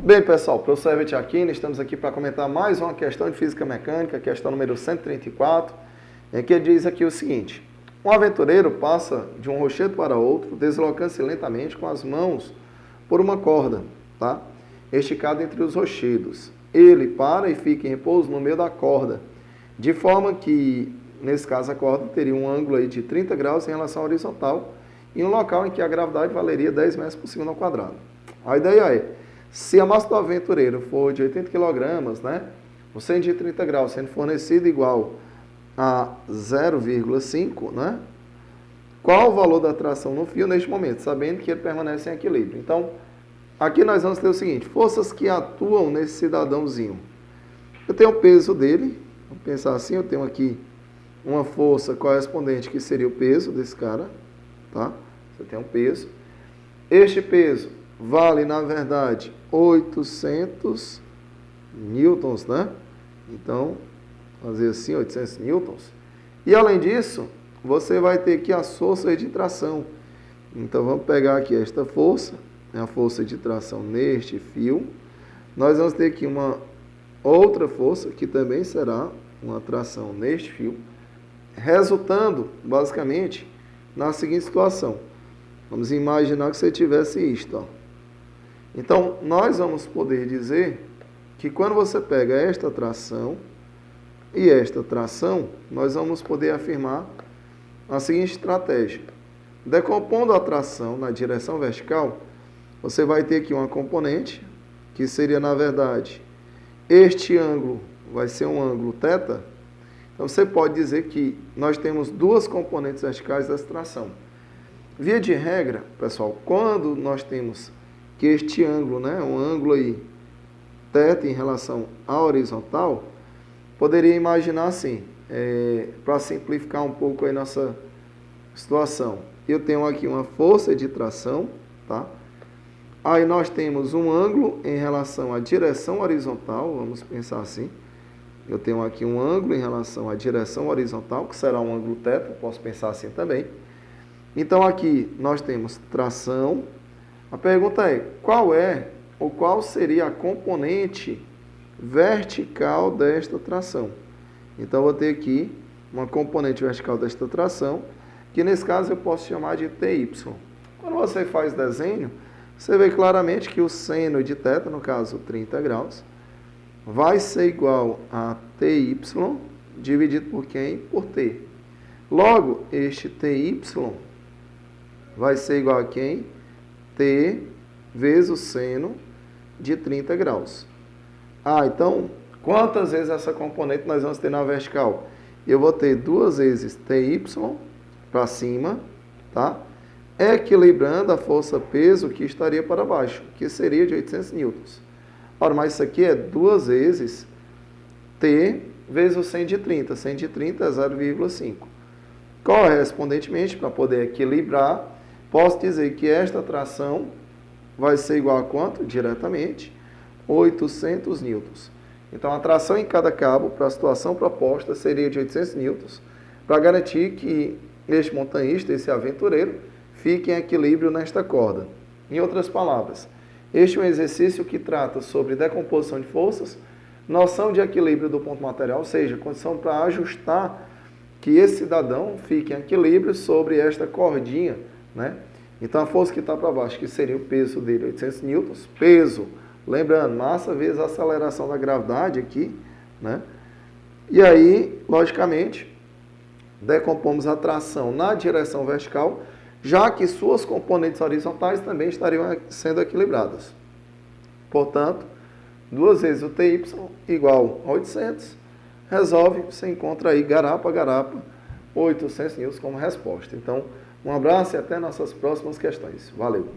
Bem, pessoal, professor Herbert Aquino, estamos aqui para comentar mais uma questão de física mecânica, questão número 134, em que diz aqui o seguinte: um aventureiro passa de um rochedo para outro, deslocando-se lentamente com as mãos por uma corda, tá? Esticada entre os rochedos. Ele para e fica em repouso no meio da corda, de forma que, nesse caso, a corda teria um ângulo aí de 30 graus em relação à horizontal, em um local em que a gravidade valeria 10 metros por segundo ao quadrado. A ideia é: se a massa do aventureiro for de 80 kg, né, o seno de 30 graus sendo fornecido igual a 0,5, né, qual o valor da tração no fio neste momento, sabendo que ele permanece em equilíbrio. Então, aqui nós vamos ter o seguinte: forças que atuam nesse cidadãozinho. Eu tenho o peso dele, vamos pensar assim, eu tenho aqui uma força correspondente que seria o peso desse cara, tá? Você tem um peso. Este peso vale, na verdade, 800 newtons, né? Então, fazer assim, 800 newtons. E, além disso, você vai ter aqui as forças de tração. Então, vamos pegar aqui esta força, a força de tração neste fio. Nós vamos ter aqui uma outra força, que também será uma tração neste fio, resultando, basicamente, na seguinte situação. Vamos imaginar que você tivesse isto, ó. Então, nós vamos poder dizer que quando você pega esta tração e esta tração, nós vamos poder afirmar a seguinte estratégia. Decompondo a tração na direção vertical, você vai ter aqui uma componente, que seria, na verdade, este ângulo vai ser um ângulo θ. Então, você pode dizer que nós temos duas componentes verticais dessa tração. Via de regra, pessoal, quando nós temos que este ângulo, né, um ângulo aí, θ em relação à horizontal, poderia imaginar assim, para simplificar um pouco aí nossa situação. Eu tenho aqui uma força de tração, tá? Aí nós temos um ângulo em relação à direção horizontal, vamos pensar assim. Eu tenho aqui um ângulo em relação à direção horizontal, que será um ângulo θ, posso pensar assim também. Então, aqui nós temos tração. A pergunta é: qual é ou qual seria a componente vertical desta tração? Então, eu vou ter aqui uma componente vertical desta tração, que nesse caso eu posso chamar de TY. Quando você faz desenho, você vê claramente que o seno de θ, no caso 30 graus, vai ser igual a TY dividido por quem? Por T. Logo, este TY vai ser igual a quem? T vezes o seno de 30 graus. Então, quantas vezes essa componente nós vamos ter na vertical? Eu vou ter duas vezes TY para cima, tá? Equilibrando a força-peso que estaria para baixo, que seria de 800 newtons. Ora, mas isso aqui é duas vezes T vezes o seno de 30. Seno de 30 é 0,5. Correspondentemente, para poder equilibrar, posso dizer que esta tração vai ser igual a quanto? Diretamente, 800 newtons. Então, a tração em cada cabo, para a situação proposta, seria de 800 newtons, para garantir que este montanhista, esse aventureiro, fique em equilíbrio nesta corda. Em outras palavras, este é um exercício que trata sobre decomposição de forças, noção de equilíbrio do ponto material, ou seja, condição para ajustar que esse cidadão fique em equilíbrio sobre esta cordinha, né? Então, a força que está para baixo, que seria o peso dele, 800 newtons, peso, lembrando, massa vezes a aceleração da gravidade aqui, né? E aí, logicamente, decompomos a tração na direção vertical, já que suas componentes horizontais também estariam sendo equilibradas. Portanto, duas vezes o TY igual a 800, resolve, você encontra aí garapa a garapa, 800 newtons como resposta. Então, um abraço e até nossas próximas questões. Valeu!